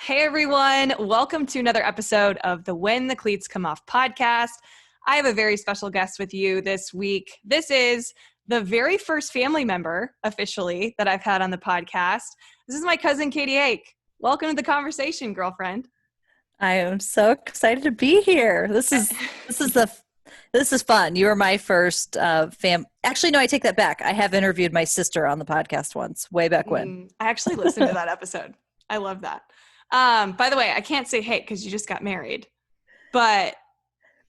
Hey everyone, welcome to another episode of the When the Cleats Come Off podcast. I have a very special guest with you this week. This is the very first family member officially that I've had on the podcast. This is my cousin Katie Hake. Welcome to the conversation, girlfriend. I am so excited to be here. This is fun. You were my first Actually, no, I take that back. I have interviewed my sister on the podcast once, way back when. I actually listened to that episode. I love that. By the way, I can't say Hake because you just got married, but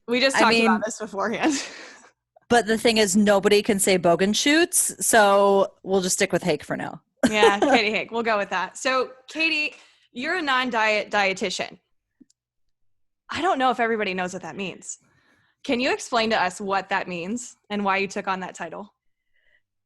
we just talked about this beforehand. But the thing is, nobody can say bogan shoots, so we'll just stick with Hake for now. Yeah, Katie Hake. We'll go with that. So, Katie, you're a non-diet dietitian. I don't know if everybody knows what that means. Can you explain to us what that means and why you took on that title?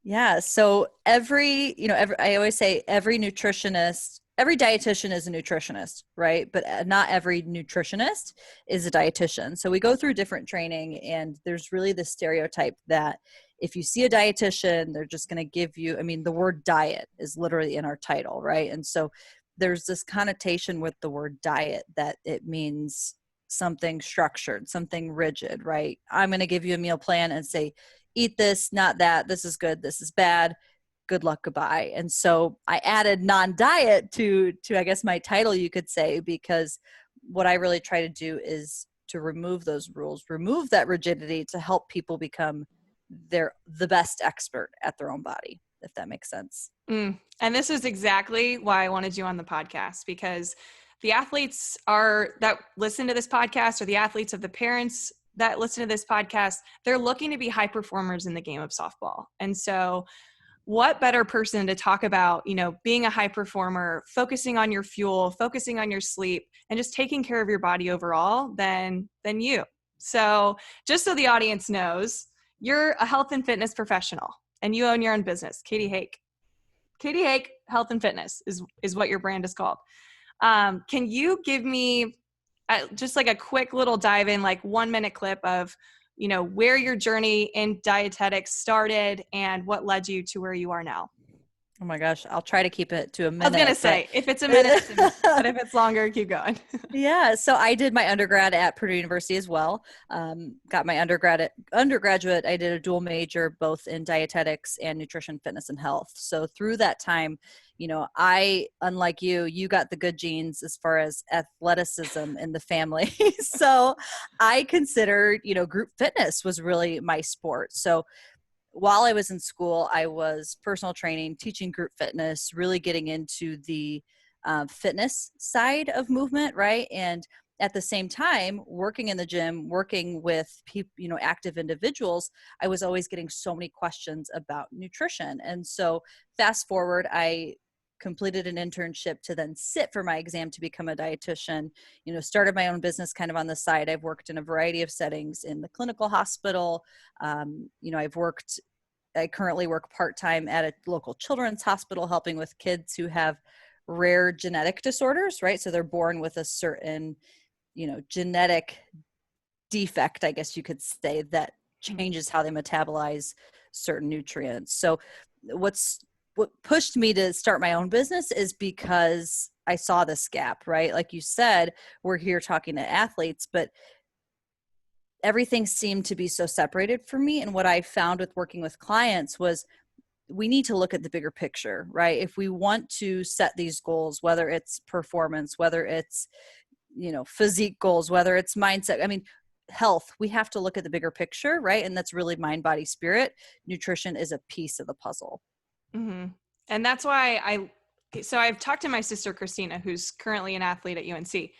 Yeah. So I always say every dietitian is a nutritionist, right? But not every nutritionist is a dietitian. So we go through different training, and there's really this stereotype that if you see a dietitian, they're just going to give you, the word diet is literally in our title, right? And so there's this connotation with the word diet that it means something structured, something rigid, right? I'm going to give you a meal plan and say, eat this, not that, this is good, this is bad, good luck, goodbye. And so I added non-diet to I guess my title, you could say, because what I really try to do is to remove those rules, remove that rigidity to help people become the best expert at their own body, if that makes sense. And this is exactly why I wanted you on the podcast, because the athletes that listen to this podcast, or the athletes of the parents that listen to this podcast, they're looking to be high performers in the game of softball. And so what better person to talk about, being a high performer, focusing on your fuel, focusing on your sleep, and just taking care of your body overall than you. So just so the audience knows, you're a health and fitness professional and you own your own business, Katie Hake. Katie Hake Health and Fitness is what your brand is called. Can you give me just like a quick little dive in, like 1 minute clip of, where your journey in dietetics started and what led you to where you are now? Oh my gosh, I'll try to keep it to a minute. I was going to say, if it's a minute, it's a minute, but if it's longer, keep going. Yeah, so I did my undergrad at Purdue University as well. Got my undergraduate, I did a dual major both in dietetics and nutrition, fitness, and health. So through that time, I, unlike you got the good genes as far as athleticism in the family. So I considered, group fitness was really my sport. So while I was in school, I was personal training, teaching group fitness, really getting into the fitness side of movement, right? And at the same time, working in the gym, working with people, active individuals, I was always getting so many questions about nutrition. And so fast forward, I completed an internship to then sit for my exam to become a dietitian, started my own business kind of on the side. I've worked in a variety of settings in the clinical hospital. I currently work part-time at a local children's hospital, helping with kids who have rare genetic disorders, right? So they're born with a certain, genetic defect, I guess you could say, that changes how they metabolize certain nutrients. So what pushed me to start my own business is because I saw this gap, right? Like you said, we're here talking to athletes, but everything seemed to be so separated for me. And what I found with working with clients was we need to look at the bigger picture, right? If we want to set these goals, whether it's performance, whether it's, physique goals, whether it's mindset, health, we have to look at the bigger picture, right? And that's really mind, body, spirit. Nutrition is a piece of the puzzle. Mm-hmm. And that's why I've talked to my sister, Christina, who's currently an athlete at UNC.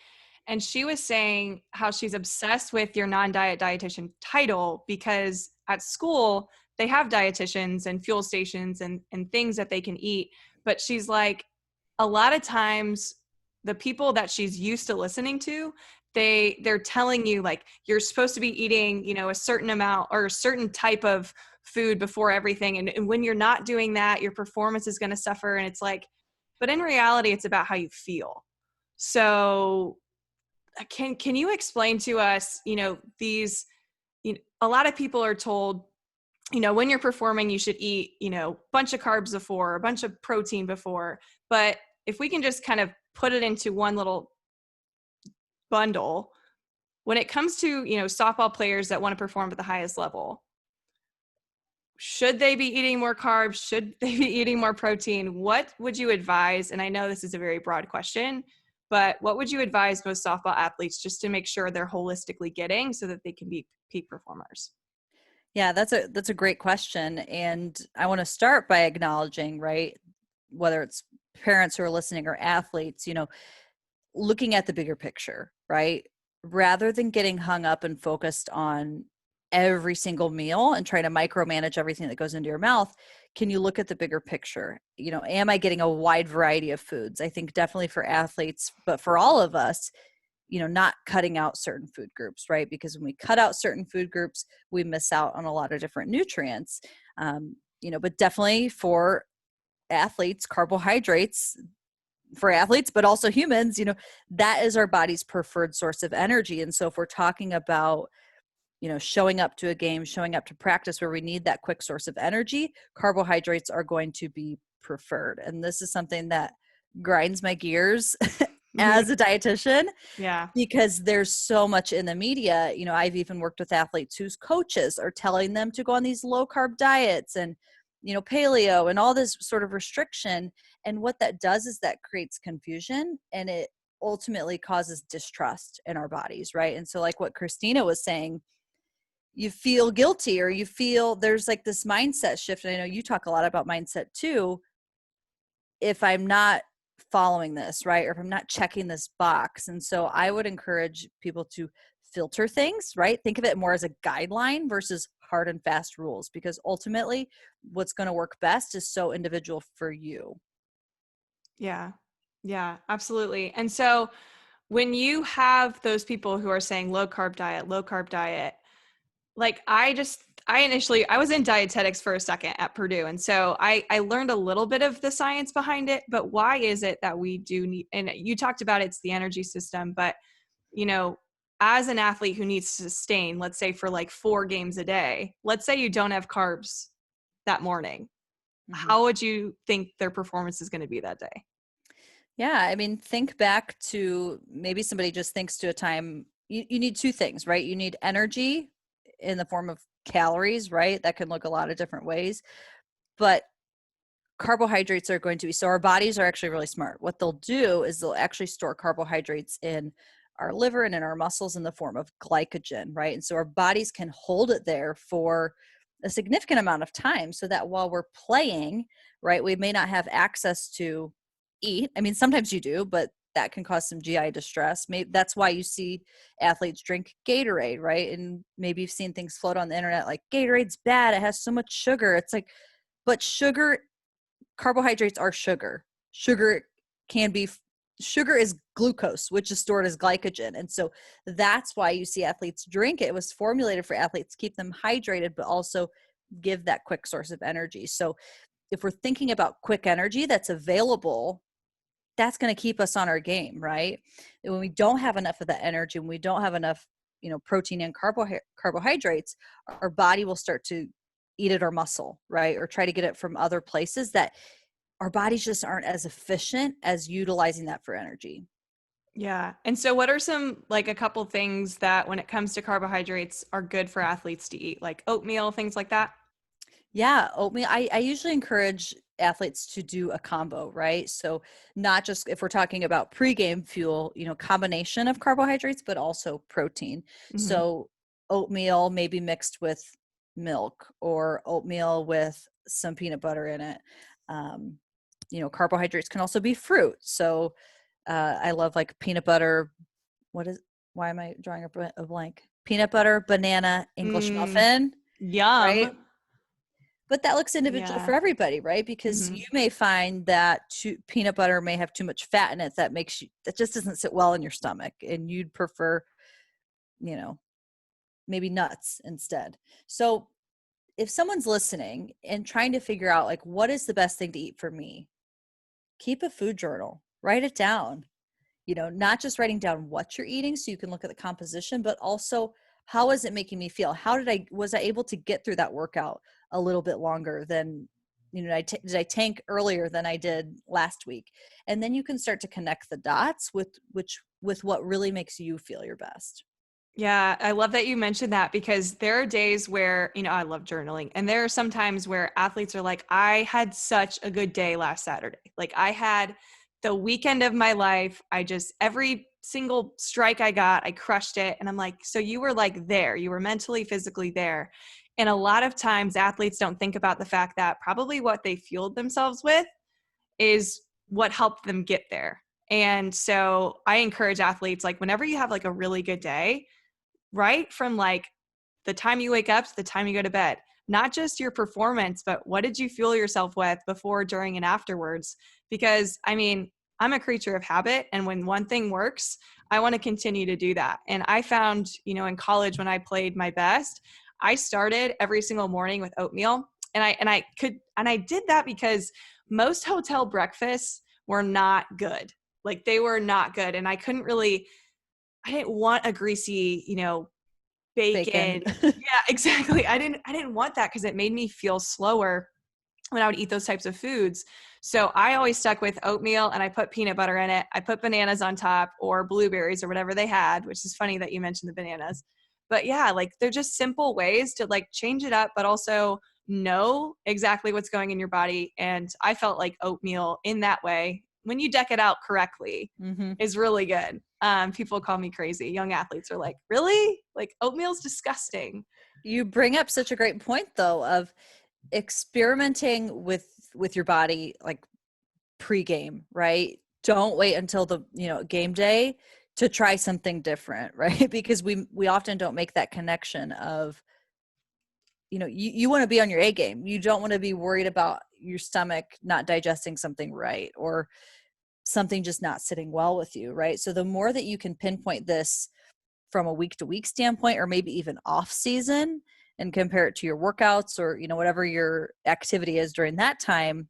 And she was saying how she's obsessed with your non-diet dietitian title because at school they have dietitians and fuel stations and things that they can eat. But she's like, a lot of times the people that she's used to listening to, they're telling you like, you're supposed to be eating, a certain amount or a certain type of food before everything. And when you're not doing that, your performance is going to suffer. And it's like, but in reality, it's about how you feel. So can you explain to us, a lot of people are told, when you're performing, you should eat, bunch of carbs before, a bunch of protein before, but if we can just kind of put it into one little bundle, when it comes to, softball players that want to perform at the highest level, should they be eating more carbs? Should they be eating more protein? What would you advise? And I know this is a very broad question, but what would you advise most softball athletes just to make sure they're holistically getting so that they can be peak performers? Yeah, that's a great question. And I want to start by acknowledging, right, whether it's parents who are listening or athletes, looking at the bigger picture, right? Rather than getting hung up and focused on every single meal and trying to micromanage everything that goes into your mouth, can you look at the bigger picture? Am I getting a wide variety of foods? I think definitely for athletes, but for all of us, not cutting out certain food groups, right? Because when we cut out certain food groups, we miss out on a lot of different nutrients. But definitely for athletes, carbohydrates, for athletes, but also humans, that is our body's preferred source of energy. And so if we're talking about, showing up to a game, showing up to practice where we need that quick source of energy, carbohydrates are going to be preferred. And this is something that grinds my gears as a dietitian. Yeah. Because there's so much in the media. I've even worked with athletes whose coaches are telling them to go on these low carb diets and, paleo and all this sort of restriction. And what that does is that creates confusion, and it ultimately causes distrust in our bodies, right? And so like what Christina was saying, you feel guilty, or you feel there's like this mindset shift. And I know you talk a lot about mindset too. If I'm not following this, right, or if I'm not checking this box. And so I would encourage people to filter things, right? Think of it more as a guideline versus hard and fast rules, because ultimately what's going to work best is so individual for you. Yeah. Yeah, absolutely. And so when you have those people who are saying low carb diet, like I was in dietetics for a second at Purdue. And so I learned a little bit of the science behind it, but why is it that we do need, and you talked about it's the energy system, but as an athlete who needs to sustain, let's say for like 4 games a day, let's say you don't have carbs that morning, how would you think their performance is going to be that day? Yeah. I mean, think back to maybe somebody just thinks to a time, you need 2 things, right? You need energy in the form of calories, right? That can look a lot of different ways, but carbohydrates are going to be, so our bodies are actually really smart. What they'll do is they'll actually store carbohydrates in our liver and in our muscles in the form of glycogen, right? And so our bodies can hold it there for a significant amount of time, so that while we're playing, right, we may not have access to eat. I mean, sometimes you do, but that can cause some GI distress. Maybe that's why you see athletes drink Gatorade, right? And maybe you've seen things float on the internet like Gatorade's bad, it has so much sugar. It's like, but carbohydrates are sugar. Sugar is glucose, which is stored as glycogen. And so that's why you see athletes drink it. It was formulated for athletes to keep them hydrated, but also give that quick source of energy. So if we're thinking about quick energy that's available, that's going to keep us on our game, right? And when we don't have enough of that energy, when we don't have enough, protein and carbohydrates, our body will start to eat it or muscle, right? Or try to get it from other places that our bodies just aren't as efficient as utilizing that for energy. Yeah. And so what are a couple things that when it comes to carbohydrates are good for athletes to eat, like oatmeal, things like that? Yeah, oatmeal. I usually encourage athletes to do a combo, right? So not just if we're talking about pregame fuel, combination of carbohydrates, but also protein. Mm-hmm. So oatmeal maybe mixed with milk, or oatmeal with some peanut butter in it. Carbohydrates can also be fruit. So I love like peanut butter. Why am I drawing a blank? Peanut butter, banana, English muffin, right? Yum. But that looks individual Yeah. for everybody, right? Because Mm-hmm. you may find that peanut butter may have too much fat in it that just doesn't sit well in your stomach, and you'd prefer, maybe nuts instead. So if someone's listening and trying to figure out like, what is the best thing to eat for me, keep a food journal, write it down, not just writing down what you're eating so you can look at the composition, but also how is it making me feel? Was I able to get through that workout a little bit longer than did I tank earlier than I did last week? And then you can start to connect the dots with what really makes you feel your best. Yeah, I love that you mentioned that, because there are days where, I love journaling. And there are some times where athletes are like, I had such a good day last Saturday. Like, I had the weekend of my life. Every single strike I got, I crushed it. And I'm like, so you were like there, you were mentally, physically there. And a lot of times athletes don't think about the fact that probably what they fueled themselves with is what helped them get there. And so I encourage athletes, like, whenever you have like a really good day, right from like the time you wake up to the time you go to bed, not just your performance, but what did you fuel yourself with before, during, and afterwards? Because I'm a creature of habit. And when one thing works, I want to continue to do that. And I found, in college, when I played my best, I started every single morning with oatmeal. And I did that because most hotel breakfasts were not good. Like, they were not good. And I didn't want a greasy, bacon. Yeah, exactly. I didn't want that, because it made me feel slower when I would eat those types of foods. So I always stuck with oatmeal, and I put peanut butter in it. I put bananas on top, or blueberries, or whatever they had, which is funny that you mentioned the bananas. But yeah, like, they're just simple ways to like change it up, but also know exactly what's going in your body. And I felt like oatmeal in that way, when you deck it out correctly, Mm-hmm. is really good. People call me crazy. Young athletes are like, really? Like, oatmeal's disgusting. You bring up such a great point, though, of experimenting with your body, like pre-game, right? Don't wait until the game day to try something different, right? Because we often don't make that connection of, you want to be on your A game. You don't want to be worried about your stomach not digesting something right, or something just not sitting well with you, right? So the more that you can pinpoint this from a week to week standpoint, or maybe even off season, and compare it to your workouts, or whatever your activity is during that time,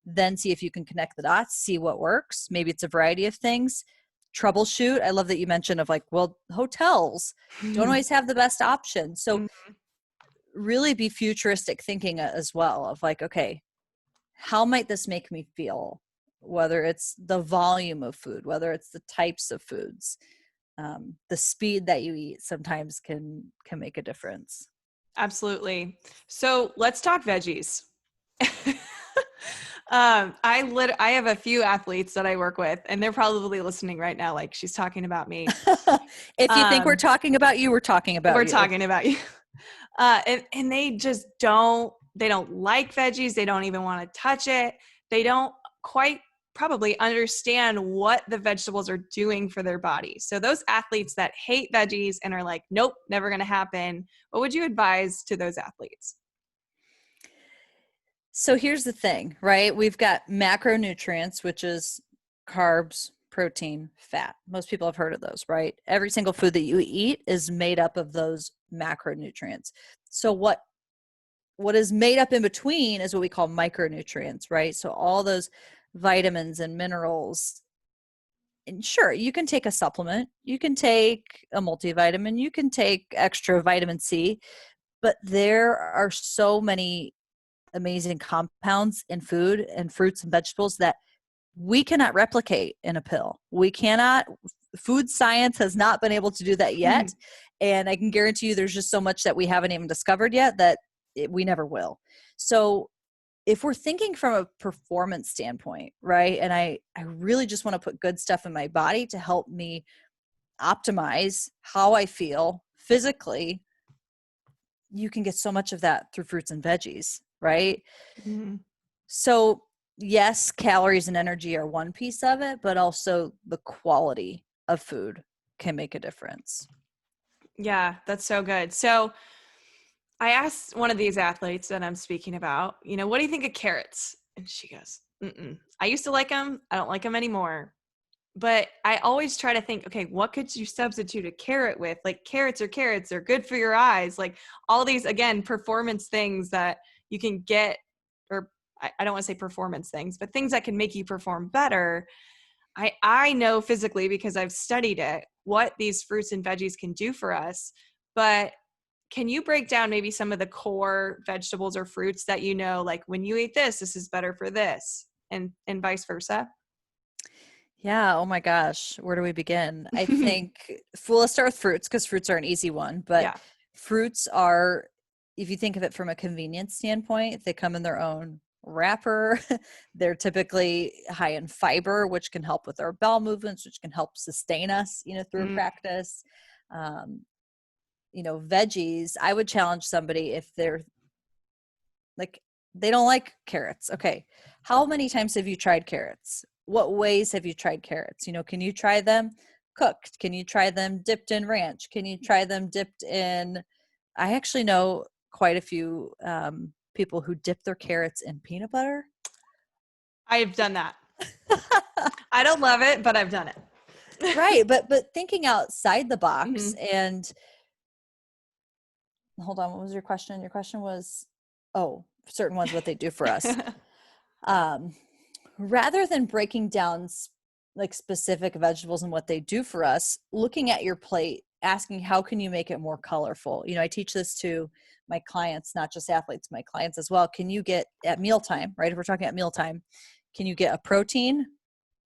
then see if you can connect the dots, see what works. Maybe it's a variety of things. Troubleshoot. I love that you mentioned of like, well, hotels don't always have the best option. So really be futuristic thinking as well, of like, okay, how might this make me feel? Whether it's the volume of food, whether it's the types of foods, the speed that you eat sometimes can make a difference. Absolutely. So let's talk veggies. I have a few athletes that I work with, and they're probably listening right now, like, she's talking about me. If you think we're talking about you, we're talking about we're you. talking about you. And they just they don't like veggies. They don't even want to touch it. They don't quite probably understand what the vegetables are doing for their body. So those athletes that hate veggies and are like, nope, never going to happen, what would you advise to those athletes? So here's the thing, right? We've got macronutrients, which is carbs, protein, fat. Most people have heard of those, right? Every single food that you eat is made up of those macronutrients. So what is made up in between is what we call micronutrients, right? So all those vitamins and minerals. And sure, you can take a supplement, you can take a multivitamin, you can take extra vitamin C, but there are so many amazing compounds in food and fruits and vegetables that we cannot replicate in a pill. We cannot, food science has not been able to do that yet. And I can guarantee you there's just so much that we haven't even discovered yet that we never will. So if we're thinking from a performance standpoint, right, and I really just want to put good stuff in my body to help me optimize how I feel physically, you can get so much of that through fruits and veggies, right? Mm-hmm. So yes, calories and energy are one piece of it, but also the quality of food can make a difference. Yeah, that's so good. So I asked one of these athletes that I'm speaking about, what do you think of carrots? And she goes, mm-mm. I used to like them. I don't like them anymore. But I always try to think, okay, what could you substitute a carrot with? Like, carrots are carrots. They're good for your eyes. Like, all these, again, performance things that you can get, or I don't want to say performance things, but things that can make you perform better. I know physically, because I've studied it, what these fruits and veggies can do for us. But can you break down maybe some of the core vegetables or fruits that, like when you eat this, this is better for this, and vice versa? Yeah. Oh my gosh. Where do we begin? I think, well, let's start with fruits because fruits are an easy one. But Yeah. fruits are, if you think of it from a convenience standpoint, they come in their own wrapper. They're typically high in fiber, which can help with our bowel movements, which can help sustain us, through Mm. practice. Veggies, I would challenge somebody if they're like, they don't like carrots. Okay. How many times have you tried carrots? What ways have you tried carrots? Can you try them cooked? Can you try them dipped in ranch? Can you try them dipped in, I actually know quite a few people who dip their carrots in peanut butter. I've done that. I don't love it, but I've done it. Right. But thinking outside the box and hold on, what was your question? Your question was, certain ones, what they do for us. Rather than breaking down like specific vegetables and what they do for us, looking at your plate, asking how can you make it more colorful? I teach this to my clients, not just athletes, my clients as well. Can you get at mealtime, right? If we're talking at mealtime, can you get a protein,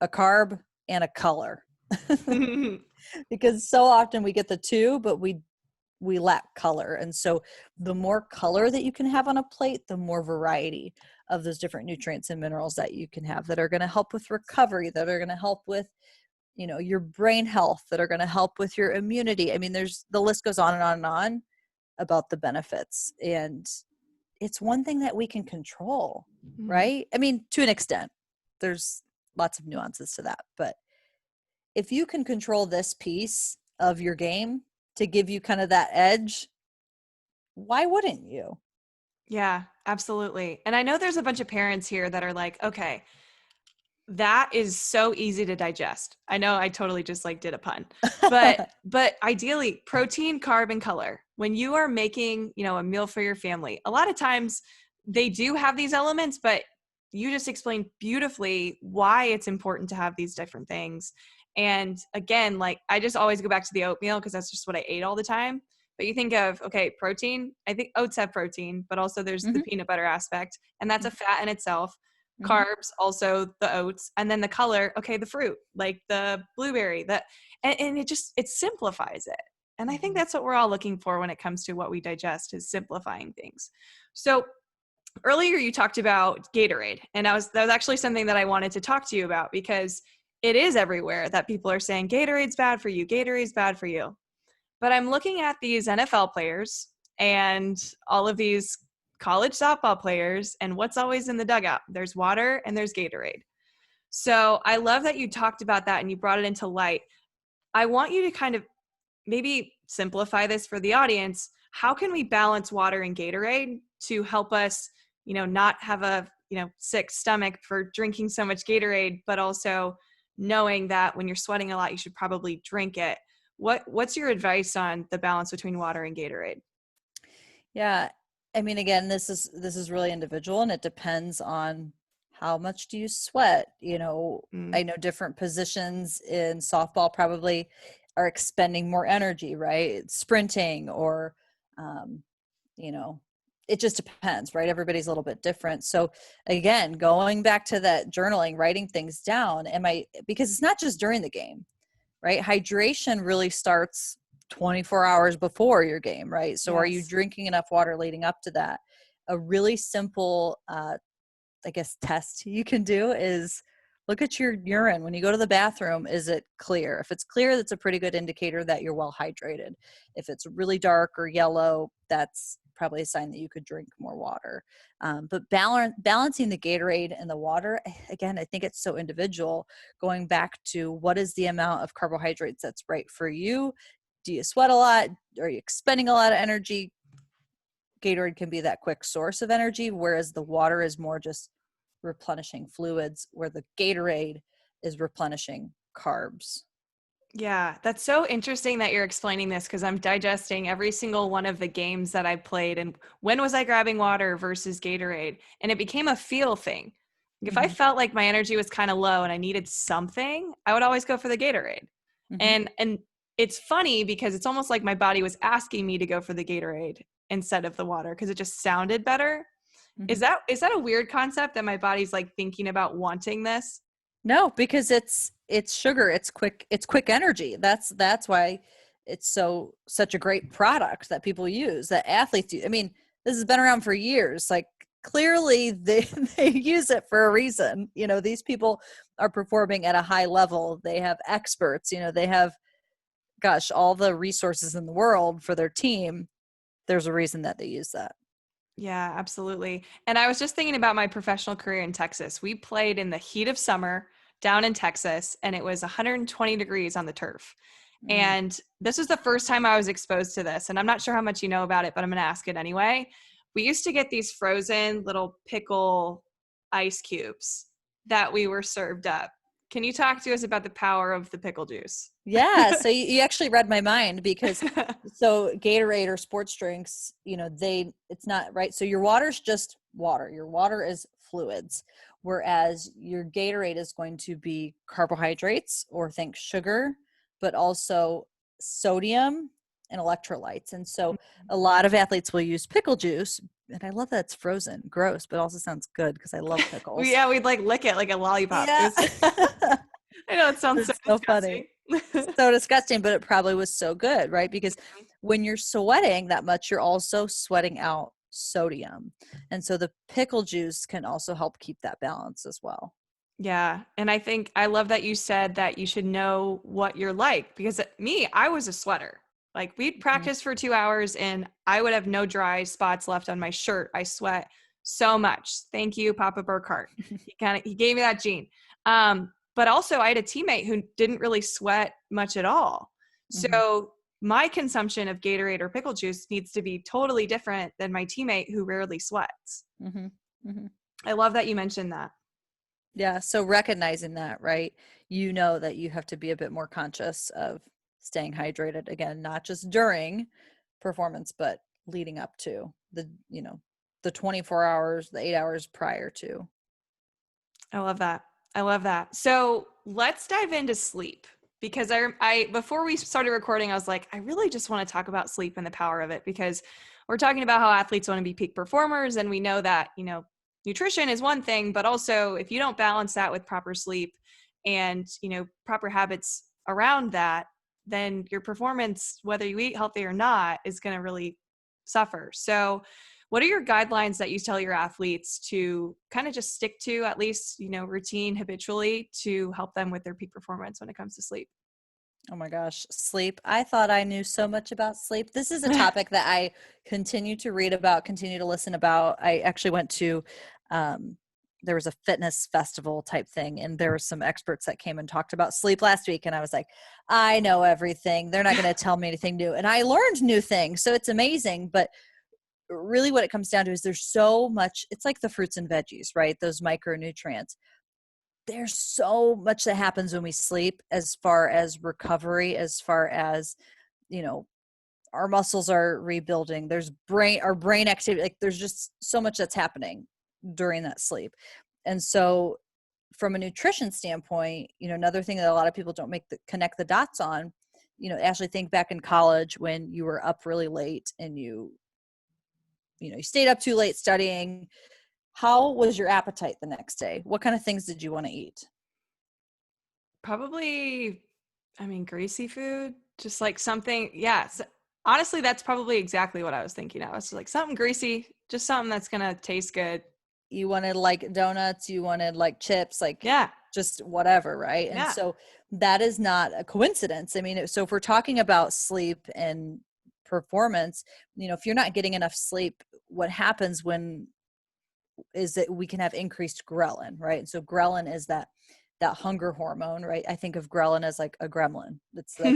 a carb, and a color? Because so often we get the two, but we lack color. And so the more color that you can have on a plate, the more variety of those different nutrients and minerals that you can have that are going to help with recovery, that are going to help with, your brain health, that are going to help with your immunity. I mean, the list goes on and on and on about the benefits. And it's one thing that we can control, right? I mean, to an extent, there's lots of nuances to that. But if you can control this piece of your game to give you kind of that edge, why wouldn't you? Yeah, absolutely. And I know there's a bunch of parents here that are like, okay, that is so easy to digest. I know I totally just like did a pun, but ideally protein, carb, and color. When you are making, a meal for your family, a lot of times they do have these elements, but you just explained beautifully why it's important to have these different things. And again, like I just always go back to the oatmeal because that's just what I ate all the time. But you think of, okay, protein, I think oats have protein, but also there's the peanut butter aspect, and that's a fat in itself. Carbs, also the oats, and then the color, okay, the fruit, like the blueberry, and it simplifies it. And I think that's what we're all looking for when it comes to what we digest, is simplifying things. So earlier you talked about Gatorade, and that was actually something that I wanted to talk to you about, because it is everywhere that people are saying Gatorade's bad for you, Gatorade's bad for you. But I'm looking at these NFL players and all of these college softball players, and what's always in the dugout? There's water and there's Gatorade. So I love that you talked about that and you brought it into light. I want you to kind of maybe simplify this for the audience. How can we balance water and Gatorade to help us, not have a, sick stomach for drinking so much Gatorade, but also knowing that when you're sweating a lot, you should probably drink it. What's your advice on the balance between water and Gatorade? Yeah. I mean, again, this is really individual, and it depends on how much do you sweat. I know different positions in softball probably are expending more energy, right? Sprinting or, it just depends, right? Everybody's a little bit different. So again, going back to that journaling, writing things down, because it's not just during the game, right? Hydration really starts 24 hours before your game, right? So are you Yes. drinking enough water leading up to that? A really simple, I guess, test you can do is look at your urine. When you go to the bathroom, is it clear? If it's clear, that's a pretty good indicator that you're well hydrated. If it's really dark or yellow, that's probably a sign that you could drink more water. But balancing the Gatorade and the water, again, I think it's so individual. Going back to what is the amount of carbohydrates that's right for you? Do you sweat a lot? Are you expending a lot of energy? Gatorade can be that quick source of energy, whereas the water is more just replenishing fluids, where the Gatorade is replenishing carbs. Yeah, that's so interesting that you're explaining this, because I'm digesting every single one of the games that I played and when was I grabbing water versus Gatorade. And it became a feel thing. If I Mm-hmm. felt like my energy was kind of low and I needed something, I would always go for the Gatorade. Mm-hmm. And it's funny because it's almost like my body was asking me to go for the Gatorade instead of the water because it just sounded better. Is that a weird concept that my body's like thinking about wanting this? No, because it's sugar, it's quick energy. That's why it's such a great product that people use, that athletes use. I mean, this has been around for years. Like clearly they they use it for a reason. You know, these people are performing at a high level. They have experts, you know, they have, gosh, all the resources in the world for their team. There's a reason that they use that. Yeah, absolutely. And I was just thinking about my professional career in Texas. We played in the heat of summer down in Texas, and it was 120 degrees on the turf. Mm. And this was the first time I was exposed to this. And I'm not sure how much you know about it, but I'm going to ask it anyway. We used to get these frozen little pickle ice cubes that we were served up. Can you talk to us about the power of the pickle juice? Yeah, so you actually read my mind, because so Gatorade or sports drinks, you know, it's not right. So your water's just water. Your water is fluids, whereas your Gatorade is going to be carbohydrates, or think sugar, but also sodium and electrolytes. And so a lot of athletes will use pickle juice, and I love that it's frozen. Gross, but also sounds good because I love pickles. Yeah, we'd like lick it like a lollipop. Yeah. I know it sounds so It's so disgusting. funny. So disgusting, but it probably was so good, right? Because when you're sweating that much, you're also sweating out sodium. And so the pickle juice can also help keep that balance as well. Yeah. And I think I love that you said that you should know what you're like, because I was a sweater. Like we'd Mhm. practice for 2 hours and I would have no dry spots left on my shirt. I sweat so much. Thank you, Papa Burkhart. He gave me that gene. But also I had a teammate who didn't really sweat much at all. Mhm. So my consumption of Gatorade or pickle juice needs to be totally different than my teammate who rarely sweats. Mhm. Mhm. I love that you mentioned that. Yeah, so recognizing that, right? You know that you have to be a bit more conscious of staying hydrated, again, not just during performance, but leading up to the 24 hours, the 8 hours prior to. I love that. I love that. So let's dive into sleep, because I before we started recording, I was like, I really just want to talk about sleep and the power of it, because we're talking about how athletes want to be peak performers. And we know that, nutrition is one thing, but also if you don't balance that with proper sleep and, proper habits around that, then your performance, whether you eat healthy or not, is going to really suffer. So what are your guidelines that you tell your athletes to kind of just stick to, at least, routine habitually, to help them with their peak performance when it comes to sleep? Oh my gosh, sleep. I thought I knew so much about sleep. This is a topic that I continue to read about, continue to listen about. I actually went to, there was a fitness festival type thing, and there were some experts that came and talked about sleep last week. And I was like, I know everything. They're not going to tell me anything new. And I learned new things. So it's amazing. But really what it comes down to is there's so much, it's like the fruits and veggies, right? Those micronutrients. There's so much that happens when we sleep, as far as recovery, as far as, you know, our muscles are rebuilding. There's our brain activity. Like there's just so much that's happening during that sleep. And so from a nutrition standpoint, another thing that a lot of people don't connect the dots on, actually think back in college when you were up really late and you stayed up too late studying. How was your appetite the next day? What kind of things did you want to eat? Probably, greasy food, just like something. Yeah. Honestly, that's probably exactly what I was thinking. I was just like something greasy, just something that's going to taste good. You wanted like donuts, you wanted like chips, like Yeah. just whatever, right? And Yeah. so that is not a coincidence. I mean, so if we're talking about sleep and performance, if you're not getting enough sleep, what happens is that we can have increased ghrelin, right? And so ghrelin is that hunger hormone, right? I think of ghrelin as like a gremlin. It's like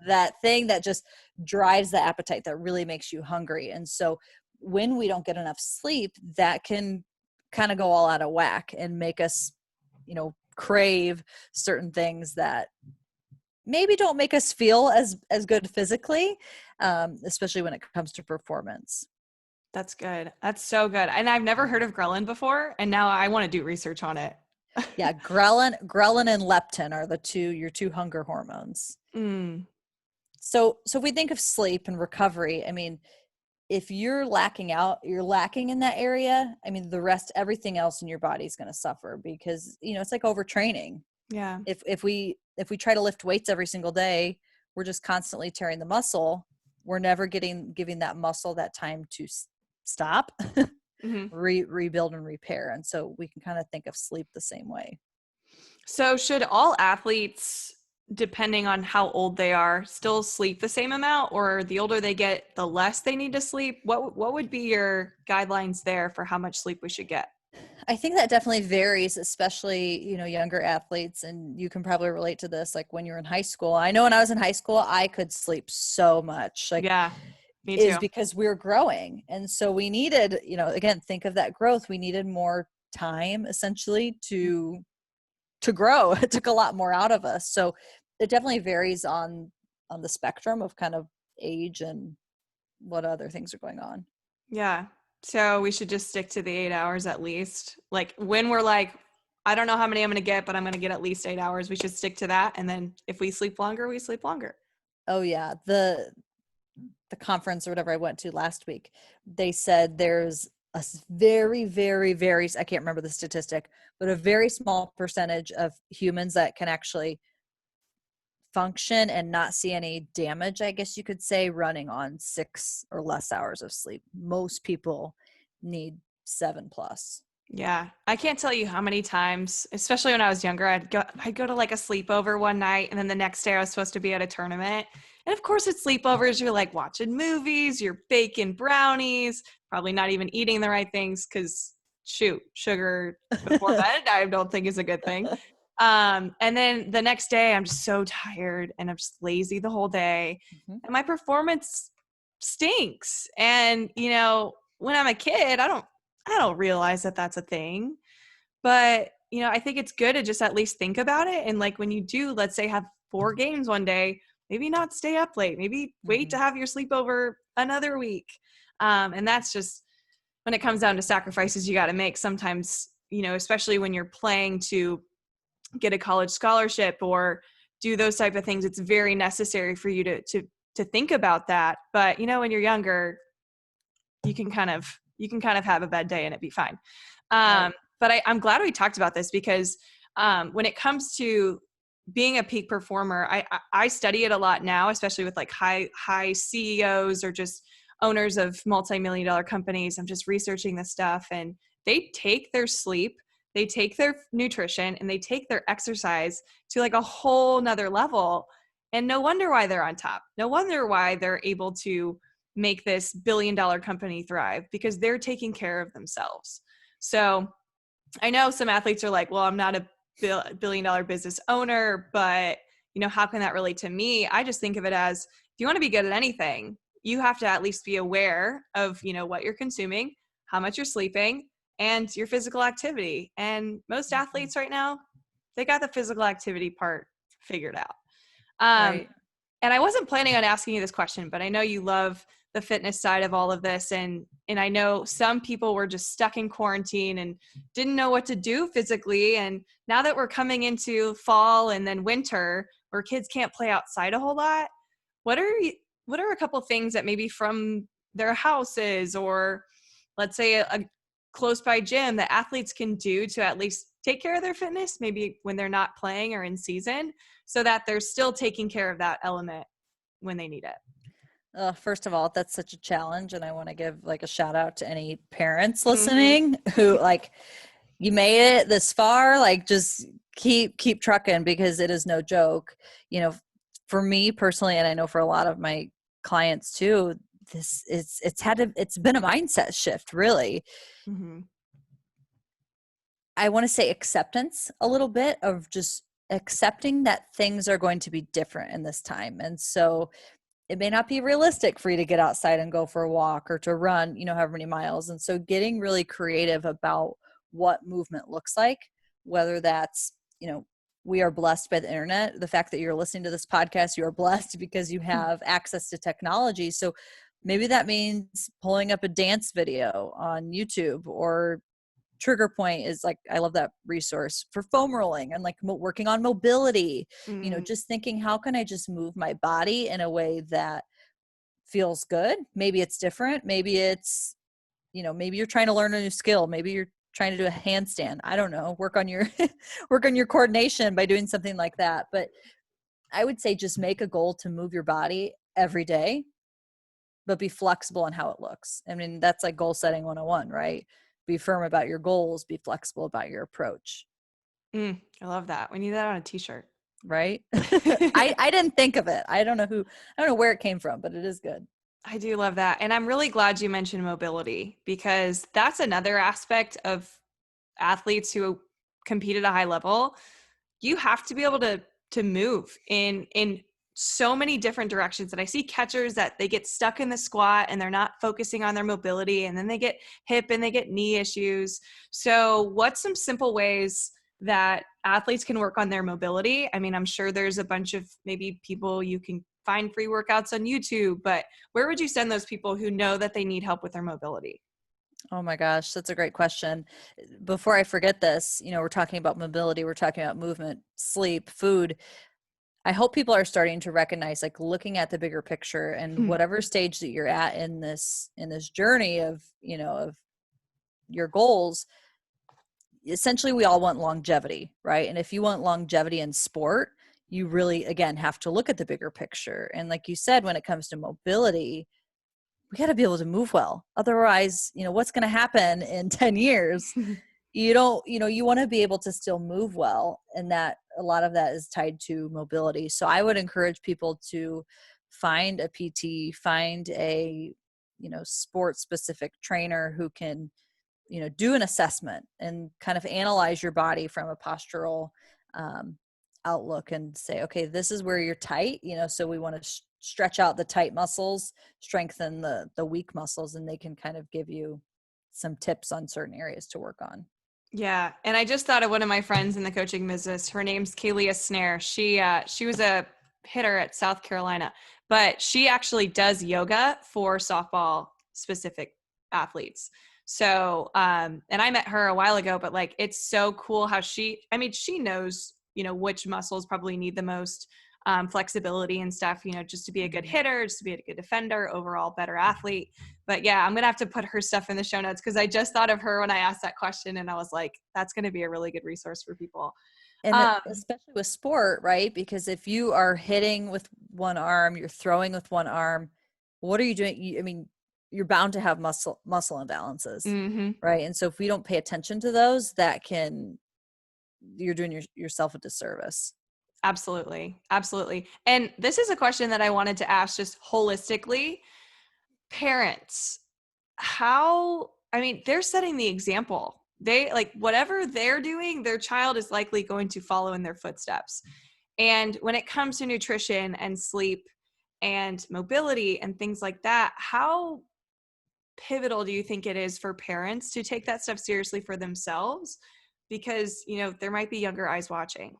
that thing that just drives the appetite, that really makes you hungry. And so when we don't get enough sleep, that can kind of go all out of whack and make us, crave certain things that maybe don't make us feel as good physically, especially when it comes to performance. That's good. That's so good. And I've never heard of ghrelin before, and now I want to do research on it. Yeah, ghrelin and leptin are your two hunger hormones. Mm. So if we think of sleep and recovery, I mean, if you're lacking in that area, I mean, everything else in your body is going to suffer because, it's like overtraining. Yeah. If we try to lift weights every single day, we're just constantly tearing the muscle. We're never giving that muscle that time to stop, Mm-hmm. rebuild and repair. And so we can kind of think of sleep the same way. So should all athletes, depending on how old they are, still sleep the same amount, or the older they get, the less they need to sleep? What would be your guidelines there for how much sleep we should get? I think that definitely varies, especially, younger athletes. And you can probably relate to this, like when you're in high school. I know when I was in high school, I could sleep so much, like, Yeah, me is too. because we were growing. And so we needed, again, think of that growth. We needed more time essentially to grow. It took a lot more out of us. So it definitely varies on the spectrum of kind of age and what other things are going on. Yeah. So we should just stick to the 8 hours at least. Like when we're like, I don't know how many I'm going to get, but I'm going to get at least 8 hours. We should stick to that. And then if we sleep longer, we sleep longer. Oh yeah. The conference or whatever I went to last week, they said there's a very, very, very, I can't remember the statistic, but a very small percentage of humans that can actually function and not see any damage, I guess you could say, running on 6 or less hours of sleep. Most people need 7+. Yeah. I can't tell you how many times, especially when I was younger, I'd go to like a sleepover one night, and then the next day I was supposed to be at a tournament. And of course, at sleepovers, you're like watching movies, you're baking brownies, probably not even eating the right things because shoot, sugar before bed, I don't think is a good thing. And then the next day I'm just so tired and I'm just lazy the whole day. Mhm. And my performance stinks. And, when I'm a kid, I don't realize that that's a thing, but I think it's good to just at least think about it. And like when you do, let's say have 4 games one day, maybe not stay up late, maybe wait to have your sleepover another week. And that's just when it comes down to sacrifices you got to make sometimes, especially when you're playing to get a college scholarship or do those type of things, it's very necessary for you to think about that. But when you're younger, you can kind of have a bad day and it be fine. Right. But I'm glad we talked about this because when it comes to being a peak performer, I study it a lot now, especially with like high CEOs or just owners of multi-million-dollar companies. I'm just researching this stuff, and they take their sleep, they take their nutrition, and they take their exercise to like a whole nother level. And no wonder why they're on top. No wonder why they're able to make this billion-dollar company thrive, because they're taking care of themselves. So I know some athletes are like, well, I'm not a billion-dollar business owner, but how can that relate to me? I just think of it as, if you want to be good at anything, you have to at least be aware of, what you're consuming, how much you're sleeping, and your physical activity. And most athletes right now, they got the physical activity part figured out. Right. And I wasn't planning on asking you this question, but I know you love the fitness side of all of this. And I know some people were just stuck in quarantine and didn't know what to do physically. And now that we're coming into fall and then winter where kids can't play outside a whole lot, what are a couple things that maybe from their houses or let's say a close by gym that athletes can do to at least take care of their fitness, maybe when they're not playing or in season, so that they're still taking care of that element when they need it? First of all, that's such a challenge, and I want to give like a shout out to any parents Mm-hmm. listening who like, you made it this far, like just keep trucking, because it is no joke. For me personally, and I know for a lot of my clients too, it's been a mindset shift, really. Mm-hmm. I want to say acceptance a little bit, of just accepting that things are going to be different in this time. And so it may not be realistic for you to get outside and go for a walk or to run, however many miles. And so getting really creative about what movement looks like, whether that's, we are blessed by the internet. The fact that you're listening to this podcast, you are blessed because you have access to technology. So maybe that means pulling up a dance video on YouTube, or trigger point is like, I love that resource for foam rolling and like working on mobility, Mm. just thinking, how can I just move my body in a way that feels good? Maybe it's different. Maybe it's, maybe you're trying to learn a new skill. Maybe you're trying to do a handstand. I don't know, work on your, work on your coordination by doing something like that. But I would say just make a goal to move your body every day, but be flexible in how it looks. I mean, that's like goal setting 101, right? Be firm about your goals, be flexible about your approach. I love that. We need that on a t-shirt. Right? I didn't think of it. I don't know where it came from, but it is good. I do love that. And I'm really glad you mentioned mobility, because that's another aspect of athletes who compete at a high level. You have to be able to move in so many different directions. And I see catchers that they get stuck in the squat and they're not focusing on their mobility, and then they get hip and they get knee issues. So what's some simple ways that athletes can work on their mobility? I mean, I'm sure there's a bunch of maybe people you can find free workouts on YouTube, but where would you send those people who know that they need help with their mobility? Oh my gosh, that's a great question. Before I forget this, we're talking about mobility, we're talking about movement, sleep, food. I hope people are starting to recognize, like, looking at the bigger picture, and whatever stage that you're at in this journey of, of your goals. Essentially, we all want longevity, right? And if you want longevity in sport, you really, again, have to look at the bigger picture. And like you said, when it comes to mobility, we got to be able to move well. Otherwise, what's going to happen in 10 years? You don't, you want to be able to still move well. And that, a lot of that is tied to mobility. So I would encourage people to find a PT, find a, sport specific trainer who can, do an assessment and kind of analyze your body from a postural outlook and say, okay, this is where you're tight, so we want to stretch out the tight muscles, strengthen the weak muscles, and they can kind of give you some tips on certain areas to work on. Yeah. And I just thought of one of my friends in the coaching business. Her name's Kalia Snare. She was a hitter at South Carolina, but she actually does yoga for softball specific athletes. So, and I met her a while ago, but like, it's so cool how she knows, which muscles probably need the most flexibility and stuff, just to be a good hitter, just to be a good defender, overall better athlete. But yeah, I'm going to have to put her stuff in the show notes, because I just thought of her when I asked that question, and I was like, that's going to be a really good resource for people. And especially with sport, right? Because if you are hitting with one arm, you're throwing with one arm, what are you doing? You're bound to have muscle imbalances, right? And so if we don't pay attention to those, you're doing yourself a disservice. Absolutely. Absolutely. And this is a question that I wanted to ask just holistically. Parents, they're setting the example. They, like, whatever they're doing, their child is likely going to follow in their footsteps. And when it comes to nutrition and sleep and mobility and things like that, how pivotal do you think it is for parents to take that stuff seriously for themselves? Because, there might be younger eyes watching.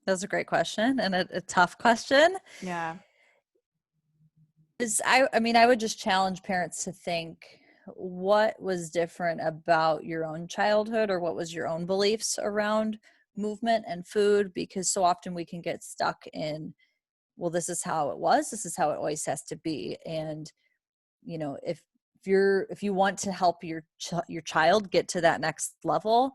That's a great question, and a tough question. Yeah. I would just challenge parents to think, what was different about your own childhood, or what was your own beliefs around movement and food? Because so often we can get stuck in, well, this is how it was, this is how it always has to be. And if you want to help your child get to that next level,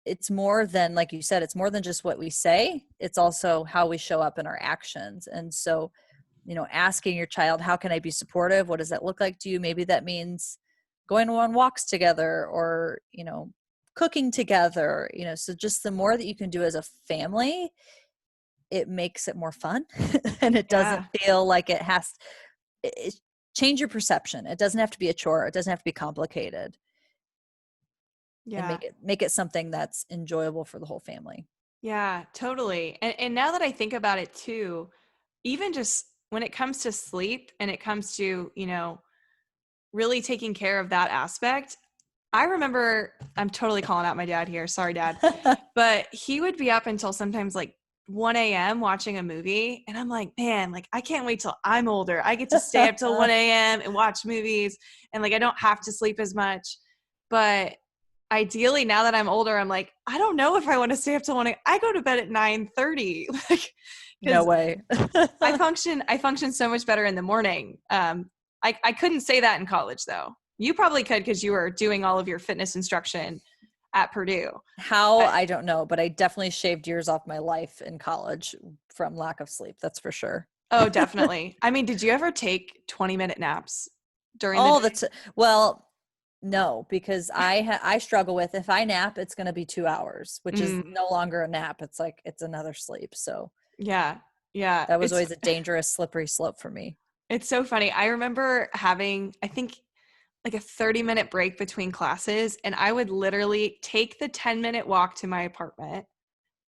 it's more than, like you said, it's more than just what we say. It's also how we show up in our actions. And so, asking your child, how can I be supportive? What does that look like to you? Maybe that means going on walks together, or, cooking together, so just the more that you can do as a family, it makes it more fun. And it doesn't feel like change your perception. It doesn't have to be a chore. It doesn't have to be complicated. Yeah. And make it something that's enjoyable for the whole family. Yeah, totally. And now that I think about it too, even just when it comes to sleep and it comes to, really taking care of that aspect, I remember, I'm totally calling out my dad here. Sorry, Dad. But he would be up until sometimes like 1 a.m. watching a movie. And I'm like, man, like, I can't wait till I'm older. I get to stay up till 1 a.m. and watch movies. And like, I don't have to sleep as much. But ideally, now that I'm older, I'm like, I don't know if I want to stay up till morning. I go to bed at 9:30, like, No because way. I function so much better in the morning. I couldn't say that in college though. You probably could because you were doing all of your fitness instruction at Purdue. How, But, I don't know, but I definitely shaved years off my life in college from lack of sleep. That's for sure. oh, definitely. I mean, did you ever take 20-minute naps during the Oh, day? that's well, no, because I struggle with, if I nap, it's going to be 2 hours, which is Mm, no longer a nap. It's like it's another sleep. So yeah. Yeah. that was always a dangerous, slippery slope for me. It's so funny. I remember having, I think, like a 30-minute break between classes, and I would literally take the 10-minute walk to my apartment,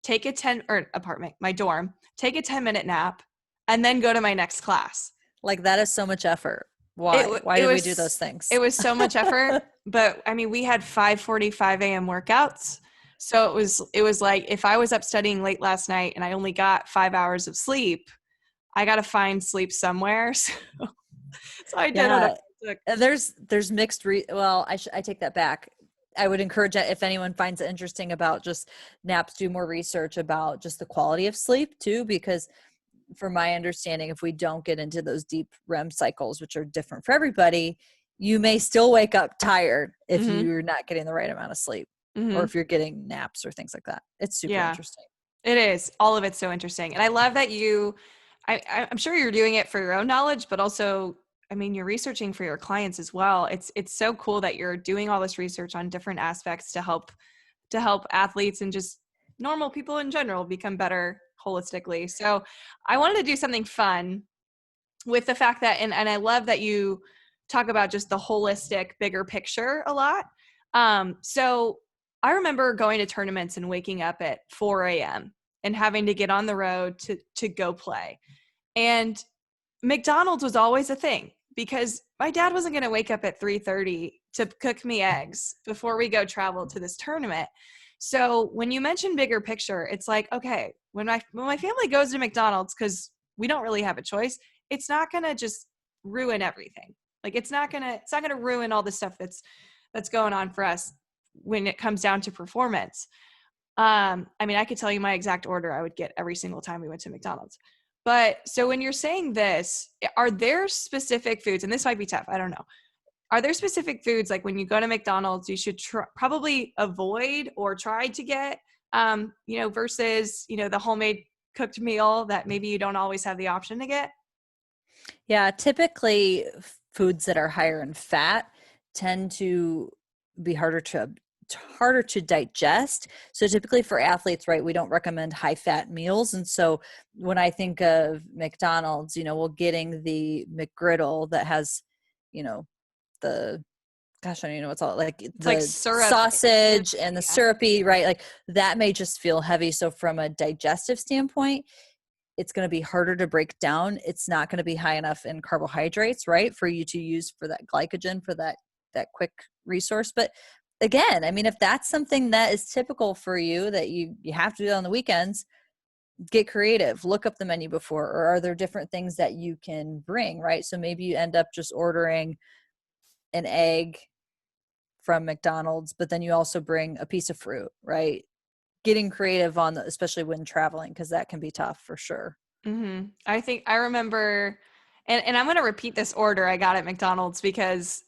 take a 10 or apartment, my dorm, take a 10-minute nap, and then go to my next class. Like that is so much effort. It Why? w- Why it did we do those was things? it was so much effort, but I mean, we had 5:45 a.m. workouts. So it was like if I was up studying late last night and I only got 5 hours of sleep, I got to find sleep somewhere. So I did what I Yeah. took. There's mixed well, I take that back. I would encourage it, if anyone finds it interesting about just naps, do more research about just the quality of sleep too, because from my understanding, if we don't get into those deep REM cycles, which are different for everybody, you may still wake up tired if Mhm. you're not getting the right amount of sleep, or Mhm. if you're getting naps or things like that. It's super Yeah. interesting. It is. All of it's so interesting. And I love that I'm sure you're doing it for your own knowledge, but also, I mean, you're researching for your clients as well. It's so cool that you're doing all this research on different aspects to help athletes and just normal people in general become better holistically. So I wanted to do something fun with the fact that, and I love that you talk about just the holistic, bigger picture a lot. So I remember going to tournaments and waking up at 4 a.m. and having to get on the road to go play. And McDonald's was always a thing because my dad wasn't going to wake up at 3:30 to cook me eggs before we go travel to this tournament. So when you mention bigger picture, it's like, okay, when my family goes to McDonald's, because we don't really have a choice, it's not going to just ruin everything. Like it's not gonna ruin all the stuff that's going on for us when it comes down to performance. I mean, I could tell you my exact order I would get every single time we went to McDonald's. But so when you're saying this, are there specific foods, and this might be tough, I don't know. Are there specific foods like when you go to McDonald's, you should probably avoid or try to get, versus, the homemade cooked meal that maybe you don't always have the option to get? Yeah, typically foods that are higher in fat tend to be harder to digest. So typically for athletes, right, we don't recommend high fat meals. And so when I think of McDonald's, we're getting the McGriddle that has, you know, the gosh, I don't even know what's all, like It's like the syrup. sausage and the Yeah. syrupy, right? Like that may just feel heavy. So from a digestive standpoint, it's going to be harder to break down. It's not going to be high enough in carbohydrates, right, for you to use for that glycogen, for that quick resource. But again, I mean, if that's something that is typical for you, that you have to do on the weekends, get creative. Look up the menu before, or are there different things that you can bring, right? So maybe you end up just ordering an egg from McDonald's, but then you also bring a piece of fruit, right? Getting creative especially when traveling, because that can be tough for sure. I think I remember, and I'm going to repeat this order I got at McDonald's because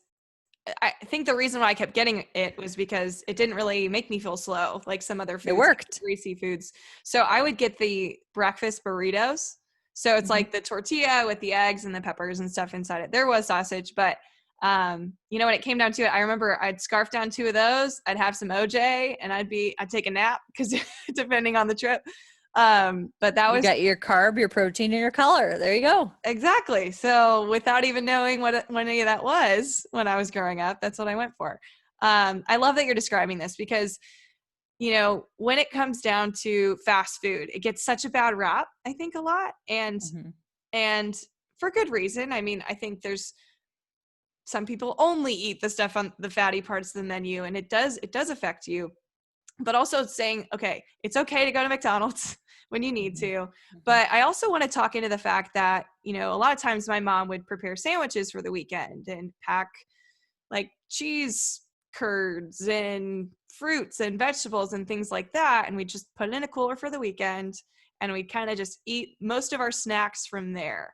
I think the reason why I kept getting it was because it didn't really make me feel slow like some other It foods, like worked. greasy foods. So I would get the breakfast burritos. So it's Mhm. like the tortilla with the eggs and the peppers and stuff inside it. There was sausage, but when it came down to it, I remember I'd scarf down 2 of those. I'd have some OJ, and I'd take a nap because depending on the trip. But that You was got your carb, your protein, and your color. There you go. exactly. So without even knowing what any of that was when I was growing up, that's what I went for. I love that you're describing this because, when it comes down to fast food, it gets such a bad rap, I think a lot. Mhm. And for good reason. I mean, I think there's some people only eat the stuff on the fatty parts of the menu, and it does affect you. But also saying, okay, it's okay to go to McDonald's when you need Mhm. to. Mhm. But I also want to talk into the fact that, a lot of times my mom would prepare sandwiches for the weekend and pack like cheese curds and fruits and vegetables and things like that. And we just put it in a cooler for the weekend, and we kind of just eat most of our snacks from there.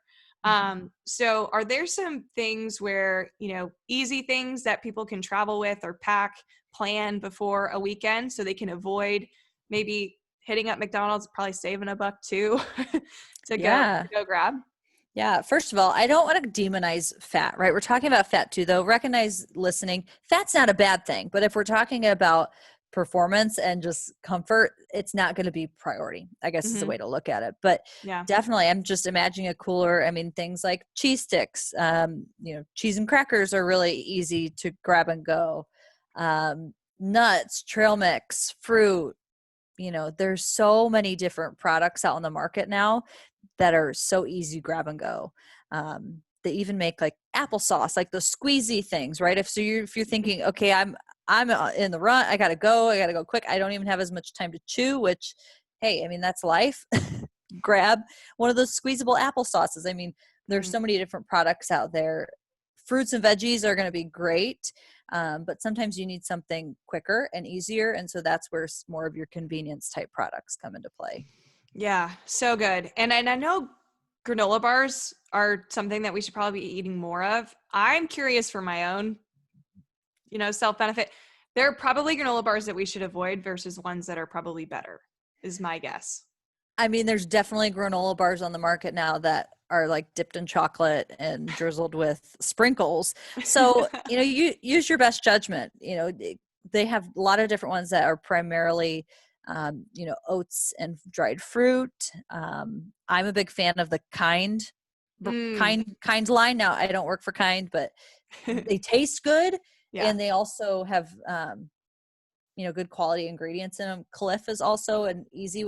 So are there some things where, easy things that people can travel with or plan before a weekend so they can avoid maybe hitting up McDonald's, probably saving $1 too, to go grab? Yeah. First of all, I don't want to demonize fat, right? We're talking about fat too, though. Recognize listening. Fat's not a bad thing, but if we're talking about performance and just comfort, it's not going to be priority, I guess is a way to look at it. But definitely, I'm just imagining a cooler. I mean, things like cheese sticks, cheese and crackers are really easy to grab and go. Nuts, trail mix, fruit. There's so many different products out on the market now that are so easy to grab and go. They even make like applesauce, like the squeezy things, right? If you're thinking, okay, I'm in the run, I gotta go quick. I don't even have as much time to chew, which, hey, I mean, that's life. Grab one of those squeezable applesauces. I mean, there's so many different products out there. Fruits and veggies are going to be great. But sometimes you need something quicker and easier. And so that's where more of your convenience type products come into play. Yeah, so good. And I know granola bars are something that we should probably be eating more of. I'm curious for my own, self-benefit. There are probably granola bars that we should avoid versus ones that are probably better, is my guess. I mean, there's definitely granola bars on the market now that are like dipped in chocolate and drizzled with sprinkles. So, you use your best judgment. They have a lot of different ones that are primarily, oats and dried fruit. I'm a big fan of the Kind line. Now, I don't work for Kind, but they taste good. Yeah. And they also have, good quality ingredients in them. Cliff is also an easy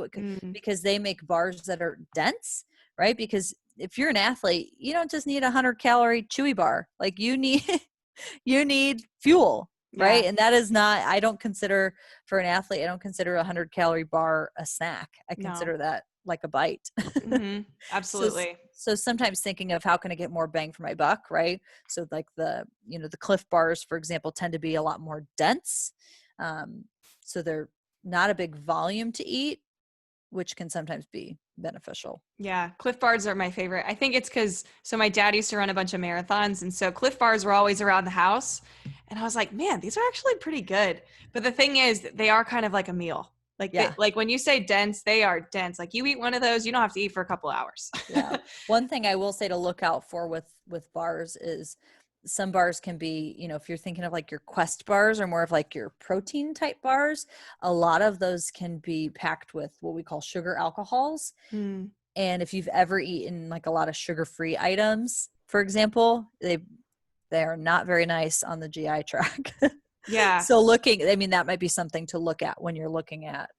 because they make bars that are dense, right? Because if you're an athlete, you don't just need a 100-calorie chewy bar. Like you need fuel, right? And that is not, I don't consider for an athlete, I don't consider a 100-calorie bar a snack. I consider that like a bite. Absolutely. So sometimes thinking of how can I get more bang for my buck, right? So like the Cliff bars, for example, tend to be a lot more dense. So they're not a big volume to eat, which can sometimes be beneficial. Yeah. Cliff bars are my favorite. I think it's so my dad used to run a bunch of marathons, and so Cliff bars were always around the house. And I was like, man, these are actually pretty good. But the thing is, they are kind of like a meal. Like when you say dense, they are dense. Like you eat one of those, you don't have to eat for a couple hours. Yeah. One thing I will say to look out for with bars is some bars can be, if you're thinking of like your Quest bars or more of like your protein type bars, a lot of those can be packed with what we call sugar alcohols. And if you've ever eaten like a lot of sugar-free items, for example, they are not very nice on the GI tract. Yeah. So that might be something to look at when you're looking at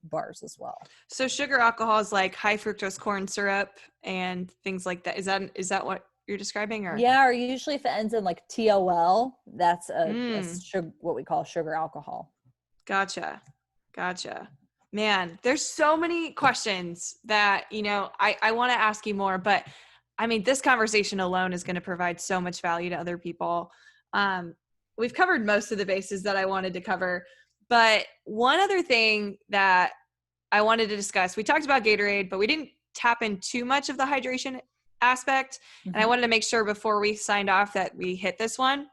bars as well. So sugar alcohol is like high fructose corn syrup and things like that. Is that what you're describing? Or usually if it ends in like TOL, that's what we call sugar alcohol. Gotcha. Man, there's so many questions that, I want to ask you more, but I mean, this conversation alone is going to provide so much value to other people. We've covered most of the bases that I wanted to cover, but one other thing that I wanted to discuss, we talked about Gatorade, but we didn't tap in too much of the hydration aspect. And I wanted to make sure before we signed off that we hit this one.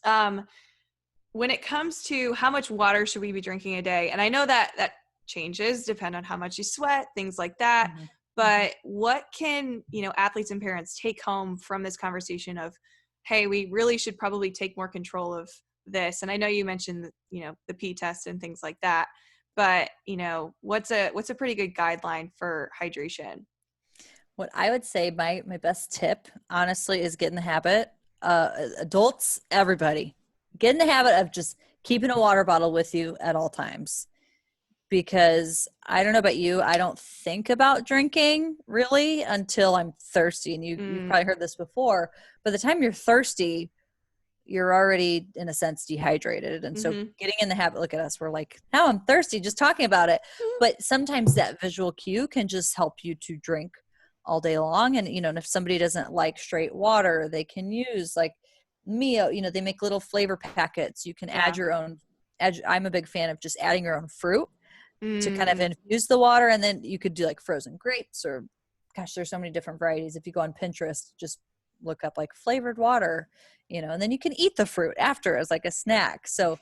When it comes to how much water should we be drinking a day? And I know that changes depending on how much you sweat, things like that. But what can, athletes and parents take home from this conversation of, hey, we really should probably take more control of this? And I know you mentioned, the P test and things like that, but, what's a pretty good guideline for hydration? What I would say my best tip, honestly, is get in the habit, adults, everybody, get in the habit of just keeping a water bottle with you at all times. Because I don't know about you, I don't think about drinking really until I'm thirsty. And you've probably heard this before. By the time you're thirsty, you're already, in a sense, dehydrated. And so getting in the habit, look at us, we're like, now I'm thirsty just talking about it. But sometimes that visual cue can just help you to drink all day long. And, and if somebody doesn't like straight water, they can use like Mio, they make little flavor packets. You can add your own. I'm a big fan of just adding your own fruit to kind of infuse the water. And then you could do like frozen grapes or gosh, there's so many different varieties. If you go on Pinterest, just look up like flavored water, and then you can eat the fruit after as like a snack. So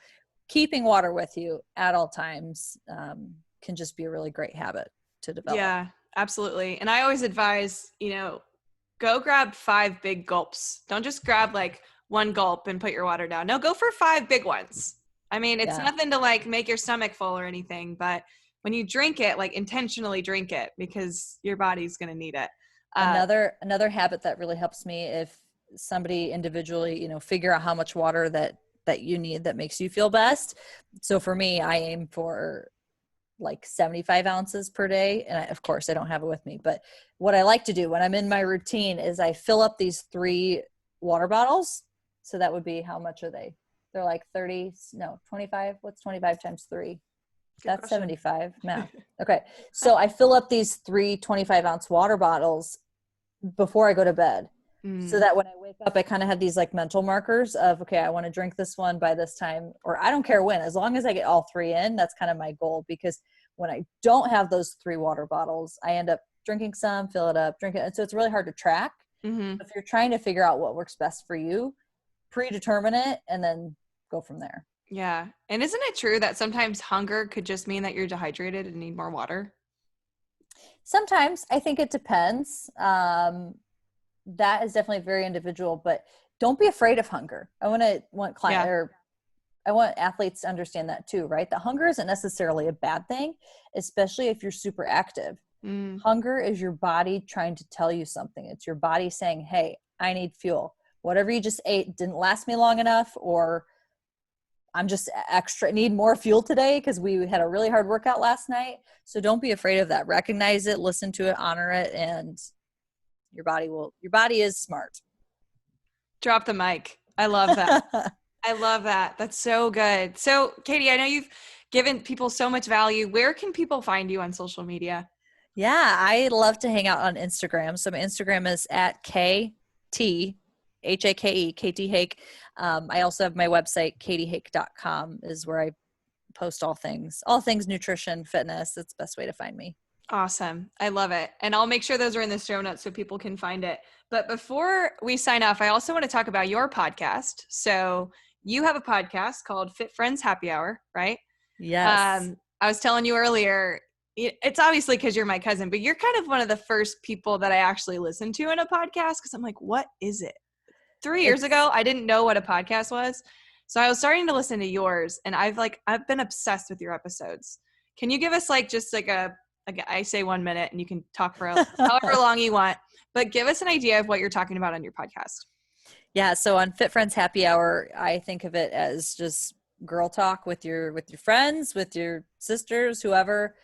keeping water with you at all times can just be a really great habit to develop. Yeah, absolutely. And I always advise, go grab 5 big gulps. Don't just grab like 1 gulp and put your water down. No, go for 5 big ones. I mean, it's nothing to like make your stomach full or anything, but when you drink it, like intentionally drink it because your body's going to need it. Another habit that really helps me, if somebody individually, figure out how much water that you need that makes you feel best. So for me, I aim for like 75 ounces per day. And of course I don't have it with me, but what I like to do when I'm in my routine is I fill up these 3 water bottles. So that would be, how much are they? They're like 25. What's 25 times 3? That's 75 math. Okay. So I fill up these 3 25-ounce water bottles before I go to bed. So that when I wake up, I kind of have these like mental markers of, okay, I want to drink this one by this time, or I don't care when, as long as I get all 3 in, that's kind of my goal. Because when I don't have those 3 water bottles, I end up drinking some, fill it up, drink it. And so it's really hard to track. If you're trying to figure out what works best for you, predetermine it and then go from there. Yeah. And isn't it true that sometimes hunger could just mean that you're dehydrated and need more water? Sometimes. I think it depends. That is definitely very individual, but don't be afraid of hunger. I want athletes to understand that too, right? That hunger isn't necessarily a bad thing, especially if you're super active. Hunger is your body trying to tell you something. It's your body saying, hey, I need fuel. Whatever you just ate didn't last me long enough, or I'm just need more fuel today because we had a really hard workout last night. So don't be afraid of that. Recognize it, listen to it, honor it, and your body is smart. Drop the mic. I love that. I love that. That's so good. So Katie, I know you've given people so much value. Where can people find you on social media? Yeah, I love to hang out on Instagram. So my Instagram is at KTHAKE, KT Hake. I also have my website, katiehake.com, is where I post all things nutrition, fitness. That's the best way to find me. Awesome. I love it. And I'll make sure those are in the show notes so people can find it. But before we sign off, I also want to talk about your podcast. So you have a podcast called Fit Friends Happy Hour, right? Yes. I was telling you earlier, it's obviously because you're my cousin, but you're kind of one of the first people that I actually listened to in a podcast because I'm like, what is it? 3 years ago, I didn't know what a podcast was. So I was starting to listen to yours, and I've been obsessed with your episodes. Can you give us I say 1 minute and you can talk for however long you want, but give us an idea of what you're talking about on your podcast. Yeah. So on Fit Friends Happy Hour, I think of it as just girl talk with your friends, with your sisters, whoever,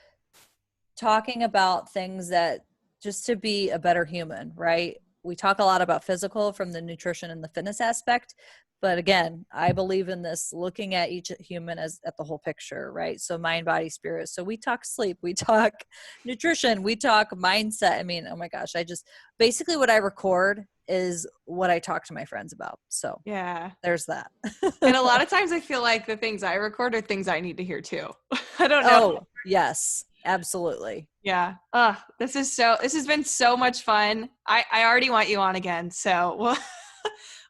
talking about things that just to be a better human, right? We talk a lot about physical from the nutrition and the fitness aspect. But again, I believe in this, looking at each human as at the whole picture, right? So mind, body, spirit. So we talk sleep, we talk nutrition, we talk mindset. I mean, oh my gosh, basically what I record is what I talk to my friends about. So yeah, there's that. And a lot of times I feel like the things I record are things I need to hear too. I don't know. Oh, yes, absolutely. Yeah. This has been so much fun. I already want you on again. So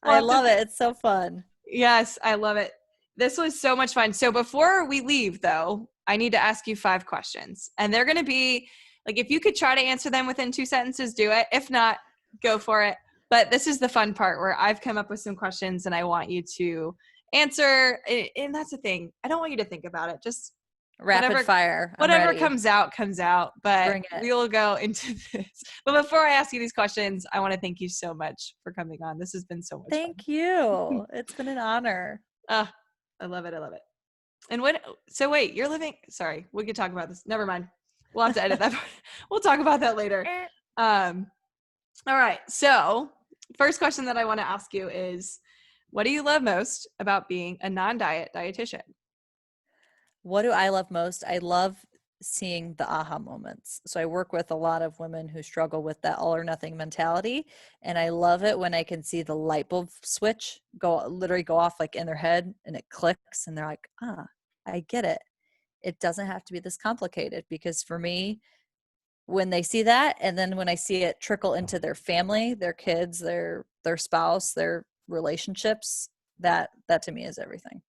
I love it. It's so fun. Yes, I love it. This was so much fun. So before we leave though, I need to ask you 5 questions, and they're going to be like, if you could try to answer them within 2 sentences, do it. If not, go for it. But this is the fun part where I've come up with some questions and I want you to answer. And that's the thing. I don't want you to think about it. Just rapid fire. Whatever comes out, but we will go into this. But before I ask you these questions, I want to thank you so much for coming on. This has been so much fun. Thank you. It's been an honor. I love it. And wait, you're living, sorry, we could talk about this. Never mind. We'll have to edit that part. We'll talk about that later. All right. So first question that I want to ask you is, what do you love most about being a non-diet dietitian? What do I love most? I love seeing the aha moments. So I work with a lot of women who struggle with that all or nothing mentality. And I love it when I can see the light bulb switch literally go off like in their head, and it clicks and they're like, I get it. It doesn't have to be this complicated. Because for me, when they see that, and then when I see it trickle into their family, their kids, their spouse, their relationships, that to me is everything.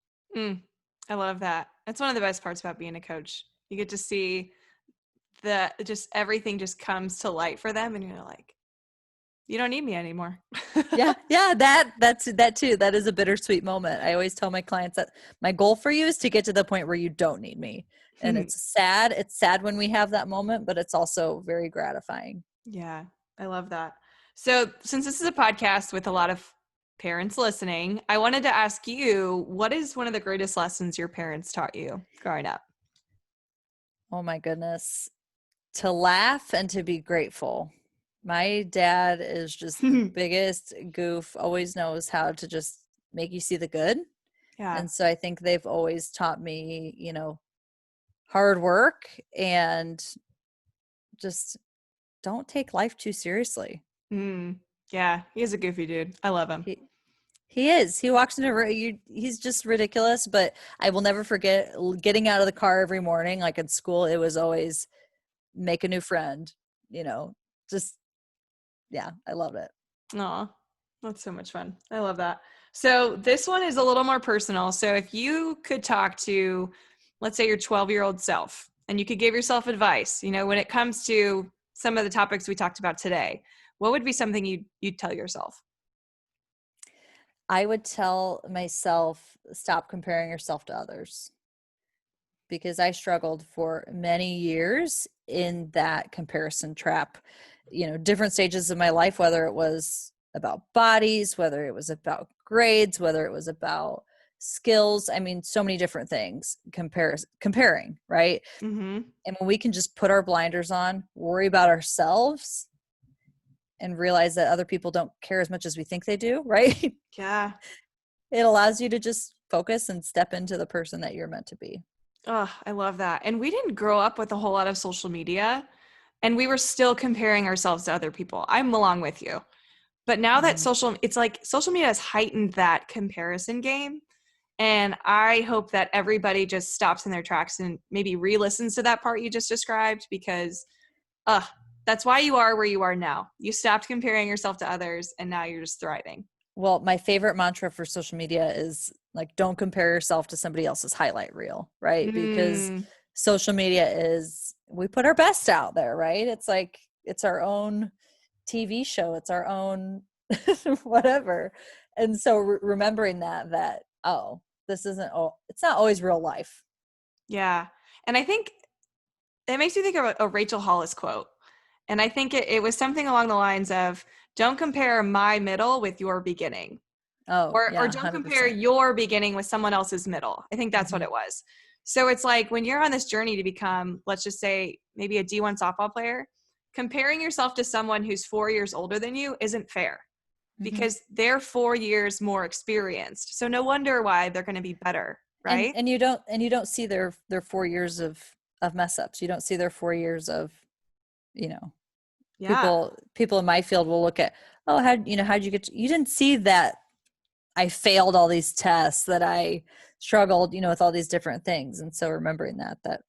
I love that. That's one of the best parts about being a coach. You get to see that just everything just comes to light for them, and you're like, you don't need me anymore. Yeah. That's that too. That is a bittersweet moment. I always tell my clients that my goal for you is to get to the point where you don't need me. And it's sad. It's sad when we have that moment, but it's also very gratifying. Yeah, I love that. So, since this is a podcast with a lot of parents listening, I wanted to ask you, what is one of the greatest lessons your parents taught you growing up? Oh my goodness. To laugh and to be grateful. My dad is just the biggest goof, always knows how to just make you see the good. Yeah. And so I think they've always taught me, hard work and just don't take life too seriously. Yeah, he's a goofy dude. I love him. He is. He walks into he's just ridiculous, but I will never forget getting out of the car every morning. Like in school, it was always make a new friend, just, yeah, I love it. Aw, that's so much fun. I love that. So this one is a little more personal. So if you could talk to, let's say, your 12-year-old self, and you could give yourself advice, when it comes to some of the topics we talked about today, what would be something you'd tell yourself? I would tell myself, stop comparing yourself to others, because I struggled for many years in that comparison trap, different stages of my life, whether it was about bodies, whether it was about grades, whether it was about skills. I mean, so many different things, comparing, right? Mm-hmm. And when we can just put our blinders on, worry about ourselves, and realize that other people don't care as much as we think they do, right? Yeah. It allows you to just focus and step into the person that you're meant to be. Oh, I love that. And we didn't grow up with a whole lot of social media, and we were still comparing ourselves to other people. I'm along with you. But now that it's like social media has heightened that comparison game. And I hope that everybody just stops in their tracks and maybe re-listens to that part you just described, because that's why you are where you are now. You stopped comparing yourself to others, and now you're just thriving. Well, my favorite mantra for social media is like, don't compare yourself to somebody else's highlight reel, right? Because social media we put our best out there, right? It's like, it's our own TV show. It's our own whatever. And so remembering that, this isn't, it's not always real life. Yeah. And I think it makes me think of a Rachel Hollis quote. And I think it was something along the lines of, don't compare my middle with your beginning. Or don't 100%. compare your beginning with someone else's middle. I think that's what it was. So it's like when you're on this journey to become, let's just say, maybe a D1 softball player, comparing yourself to someone who's 4 years older than you isn't fair, because they're 4 years more experienced. So no wonder why they're going to be better, right? And you don't see their 4 years of mess ups. You don't see their 4 years of, people in my field will look at, how'd you get you didn't see that I failed all these tests, that I struggled, with all these different things. And so remembering that